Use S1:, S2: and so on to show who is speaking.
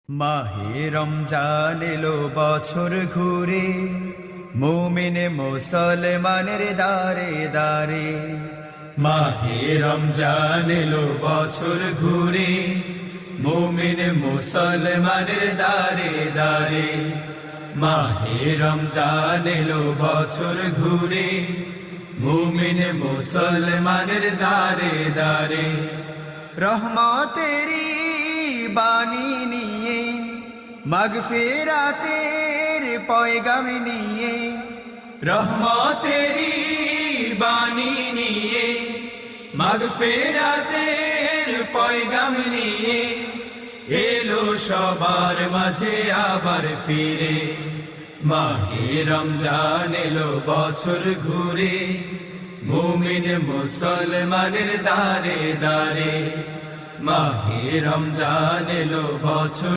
S1: মাহে রমজান এলো বছর ঘুরে, মুমিন মুসলমানের দারে দারে। মাহে রমজান এলো বছর ঘুরে, মুমিন মুসলমানের দারে দারে। মাহে রমজান এলো বছর ঘুরে, মুমিন মুসলমানের দারে দারে। রহমতেরি বাণী নিয়ে, মাগফিরাতের পয়গাম নিয়ে, রহমতেরি বাণী নিয়ে, মাগফিরাতের পয়গাম নিয়ে, এলো সবার মাঝে আবার ফিরে। মাহে রমজান এলো বছর ঘুরে, মুমিন মুসলমানের দারে দারে। মাহে রমজান এলো বছর